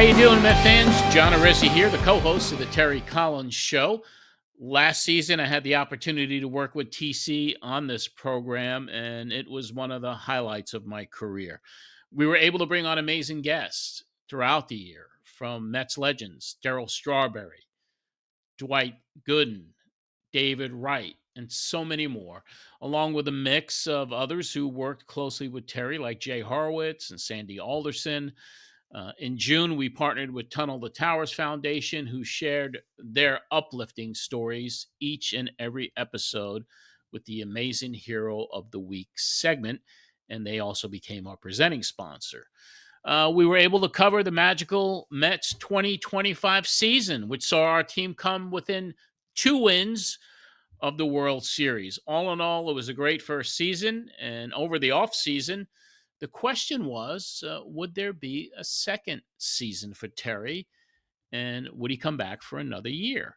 you doing, Met fans? John Arezzi here, the co-host of the Terry Collins Show. Last season, I had the opportunity to work with TC on this program, and it was one of the highlights of my career. We were able to bring on amazing guests throughout the year, from Mets legends Darryl Strawberry, Dwight Gooden, David Wright, and so many more, along with a mix of others who worked closely with Terry, like Jay Horowitz and Sandy Alderson. In June, we partnered with Tunnel the Towers Foundation, who shared their uplifting stories each and every episode with the Amazing Hero of the Week segment, and they also became our presenting sponsor. We were able to cover the magical Mets 2025 season, which saw our team come within 2 wins of the World Series. All in all, it was a great first season, and over the offseason, the question was, would there be a second season for Terry, and would he come back for another year?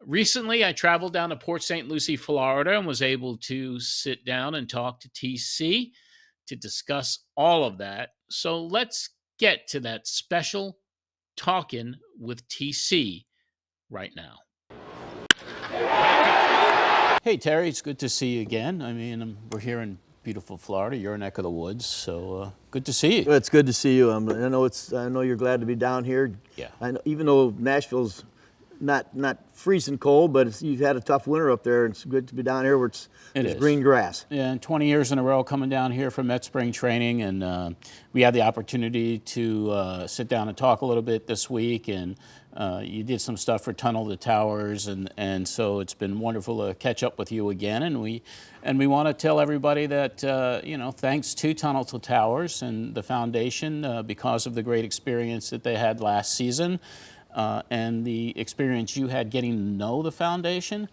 Recently, I traveled down to Port Saint Lucie, Florida, and was able to sit down and talk to TC to discuss all of that. So let's get to that special Talking with TC right now. Hey, Terry, it's good to see you again. I mean, we're here in beautiful Florida, your neck of the woods, so good to see you. Well, it's good to see you. I know you're glad to be down here. Yeah. I know, even though Nashville's not freezing cold, but you've had a tough winter up there. It's good to be down here where it's green grass. Yeah, and 20 years in a row coming down here for Met spring training, and we had the opportunity to sit down and talk a little bit this week, and you did some stuff for Tunnel the Towers, and so it's been wonderful to catch up with you again. And we want to tell everybody that thanks to Tunnel to Towers and the foundation, because of the great experience that they had last season, and the experience you had getting to know the foundation,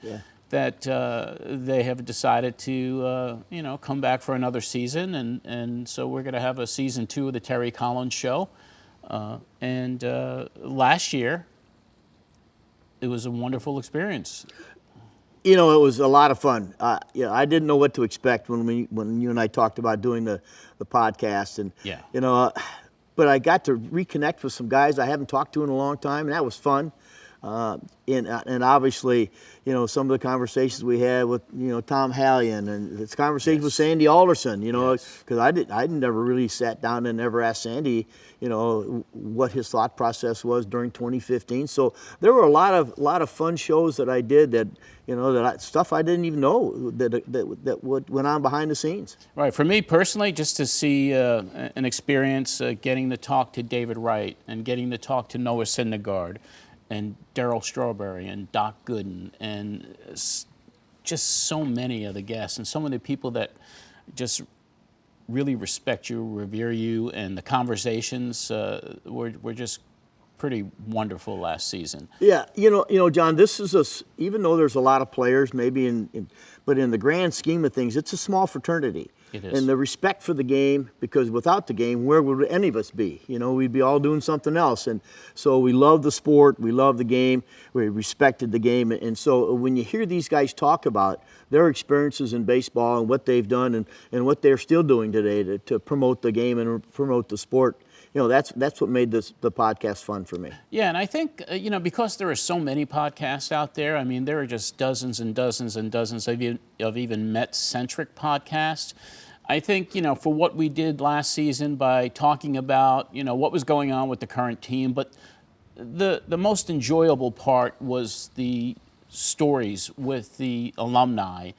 that they have decided to come back for another season, and so we're going to have a season 2 of the Terry Collins Show. And last year, it was a wonderful experience. It was a lot of fun. I didn't know what to expect when you and I talked about doing the podcast, and but I got to reconnect with some guys I haven't talked to in a long time, and that was fun. And obviously, some of the conversations we had with, Tom Hallion, and this conversation with Sandy Alderson, because I never really sat down and never asked Sandy, what his thought process was during 2015. So there were a lot of fun shows that I did that, stuff I didn't even know that went on behind the scenes. Right. For me personally, just to see an experience getting to talk to David Wright and getting to talk to Noah Syndergaard and Darryl Strawberry and Doc Gooden and just so many of the guests and so many people that just really respect you, revere you, and the conversations were just pretty wonderful last season. Yeah, John, this is even though there's a lot of players, maybe but in the grand scheme of things, it's a small fraternity. It is. And the respect for the game, because without the game, where would any of us be? We'd be all doing something else. And so we love the sport, we love the game, we respected the game. And so when you hear these guys talk about their experiences in baseball and what they've done and what they're still doing today to promote the game and promote the sport, that's what made the podcast fun for me. Yeah, and I think, because there are so many podcasts out there, I mean, there are just dozens and dozens and dozens of even Met-centric podcasts. I think, for what we did last season by talking about, what was going on with the current team, but the most enjoyable part was the stories with the alumni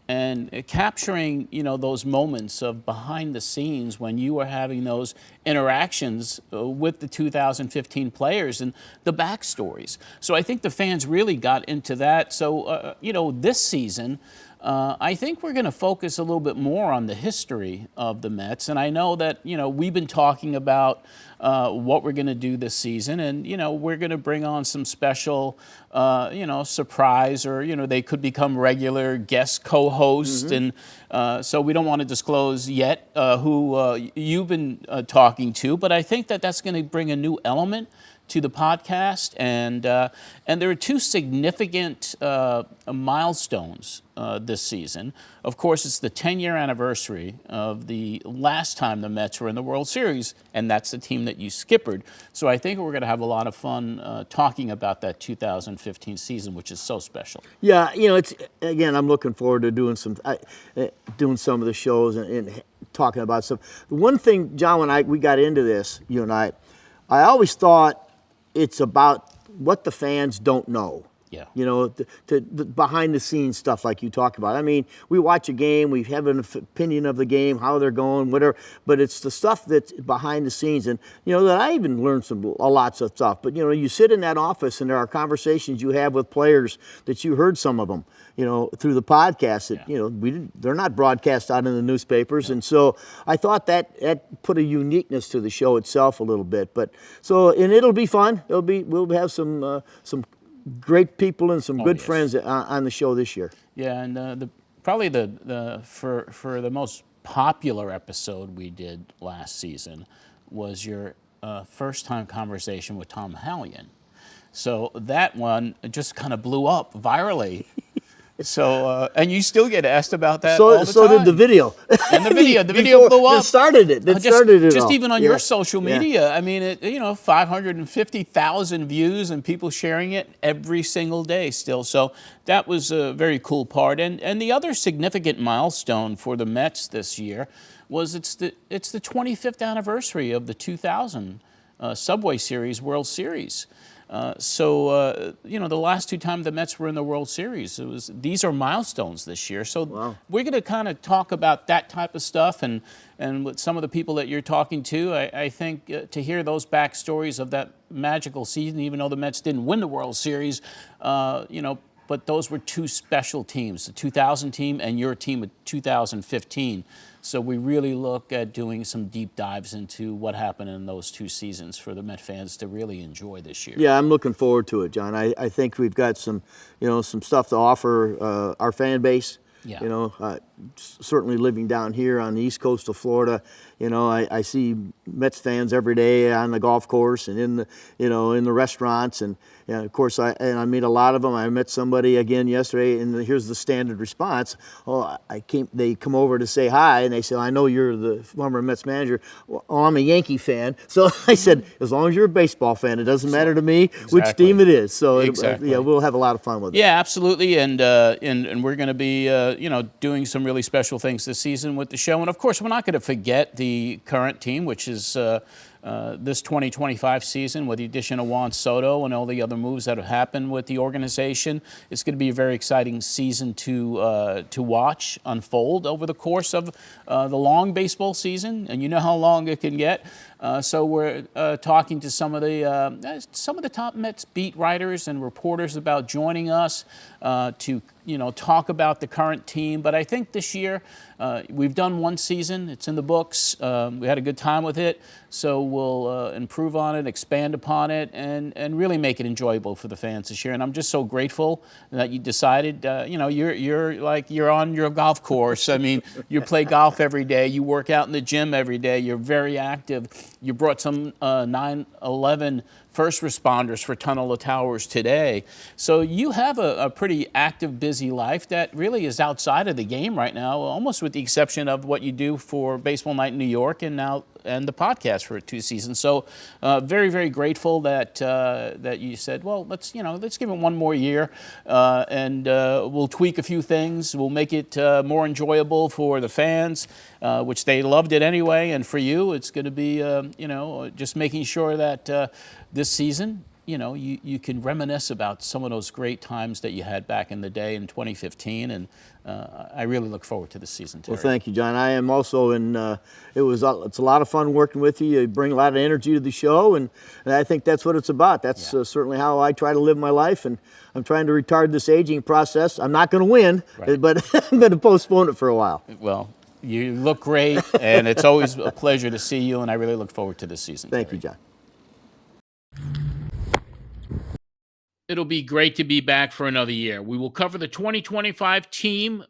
and capturing, those moments of behind the scenes when you were having those interactions with the 2015 players and the backstories. So I think the fans really got into that. So, this season, I think we're going to focus a little bit more on the history of the Mets. And I know that, we've been talking about what we're going to do this season. And, we're going to bring on some special, surprise, or, they could become regular guest co-hosts. And so we don't want to disclose yet who you've been talking to. But I think that that's going to bring a new element to the podcast, and there are two significant milestones this season. Of course, it's the 10-year anniversary of the last time the Mets were in the World Series, and that's the team that you skippered. So I think we're going to have a lot of fun talking about that 2015 season, which is so special. Yeah, it's again, I'm looking forward to doing some of the shows and talking about stuff. The one thing, John, when we got into this, you and I always thought it's about what the fans don't know. Yeah. The behind the scenes stuff like you talk about. I mean, we watch a game, we have an opinion of the game, how they're going, whatever, but it's the stuff that's behind the scenes. And, that I even learned lots of stuff. But, you sit in that office and there are conversations you have with players that you heard some of them, through the podcast that, they're not broadcast out in the newspapers. Yeah. And so I thought that put a uniqueness to the show itself a little bit. But and it'll be fun. We'll have some great people and some good friends on the show this year. Yeah, and probably for the most popular episode we did last season was your first time conversation with Tom Hallion. So that one just kind of blew up virally. So and you still get asked about that all the time. So did the video. And the video blew up. It started it. Just all. Even on your social media. I mean, 550,000 views and people sharing it every single day still. So that was a very cool part. And the other significant milestone for the Mets this year was it's the 25th anniversary of the 2000 Subway Series World Series. The last two times the Mets were in the World Series, these are milestones this year. So wow. We're going to kind of talk about that type of stuff and with some of the people that you're talking to. I think to hear those backstories of that magical season, even though the Mets didn't win the World Series, but those were two special teams, the 2000 team and your team of 2015. So we really look at doing some deep dives into what happened in those two seasons for the Met fans to really enjoy this year. Yeah, I'm looking forward to it, John. I think we've got some stuff to offer our fan base. Yeah. Certainly living down here on the east coast of Florida, I see Mets fans every day on the golf course and in the restaurants, and of course I meet a lot of them. I met somebody again yesterday, and here's the standard response: they come over to say hi, and they say, "I know you're the former Mets manager." Well, I'm a Yankee fan, so I said, as long as you're a baseball fan, it doesn't matter to me which team it is. So exactly. We'll have a lot of fun with it. Yeah, absolutely, and we're going to be doing some really special things this season with the show. And of course, we're not going to forget the current team, which is this 2025 season with the addition of Juan Soto and all the other moves that have happened with the organization. It's going to be a very exciting season to watch unfold over the course of the long baseball season, and you know how long it can get. So we're talking to some of the top Mets beat writers and reporters about joining us to talk about the current team. But I think this year we've done one season; it's in the books. We had a good time with it, so we'll improve on it, expand upon it, and really make it enjoyable for the fans this year. And I'm just so grateful that you decided. You're on your golf course. I mean, you play golf every day. You work out in the gym every day. You're very active. You brought some 9/11 first responders for Tunnel of Towers today. So you have a pretty active, busy life that really is outside of the game right now, almost with the exception of what you do for Baseball Night in New York and the podcast for 2 seasons. So very, very grateful that you said, well, let's give it one more year and we'll tweak a few things. We'll make it more enjoyable for the fans, which they loved it anyway. And for you, it's going to be, just making sure that this season, you can reminisce about some of those great times that you had back in the day in 2015, and I really look forward to this season, Terry. Well, thank you, John. I am also it's a lot of fun working with you. You bring a lot of energy to the show, and I think that's what it's about. That's certainly how I try to live my life, and I'm trying to retard this aging process. I'm not going to win, but I'm going to postpone it for a while. Well, you look great, and it's always a pleasure to see you, and I really look forward to this season. Thank Terry. you, John. It'll be great to be back for another year. We will cover the 2025 team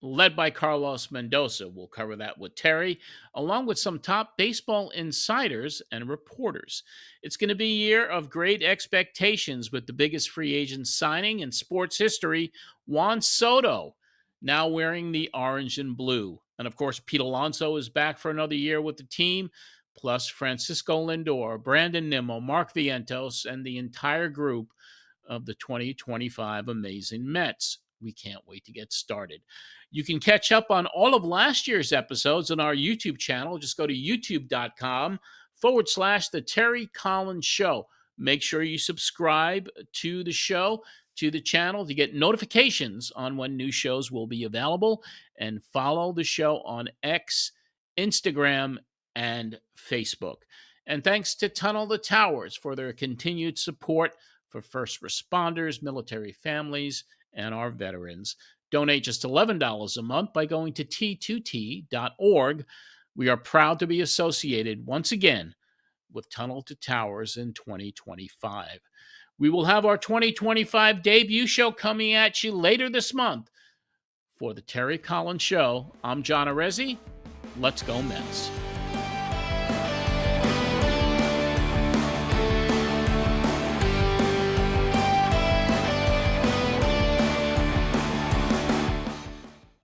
led by Carlos Mendoza. We'll cover that with Terry, along with some top baseball insiders and reporters. It's going to be a year of great expectations with the biggest free agent signing in sports history, Juan Soto, now wearing the orange and blue. And of course, Pete Alonso is back for another year with the team, plus Francisco Lindor, Brandon Nimmo, Mark Vientos, and the entire group of the 2025 Amazing Mets. We can't wait to get started. You can catch up on all of last year's episodes on our YouTube channel. Just go to youtube.com/The Terry Collins Show. Make sure you subscribe to the show, to the channel, to get notifications on when new shows will be available, and follow the show on X, Instagram, and Facebook. And thanks to Tunnel the Towers for their continued support for first responders, military families, and our veterans. Donate just $11 a month by going to t2t.org. We are proud to be associated once again with Tunnel to Towers in 2025. We will have our 2025 debut show coming at you later this month. For the Terry Collins Show, I'm John Arezzi. Let's go Mets.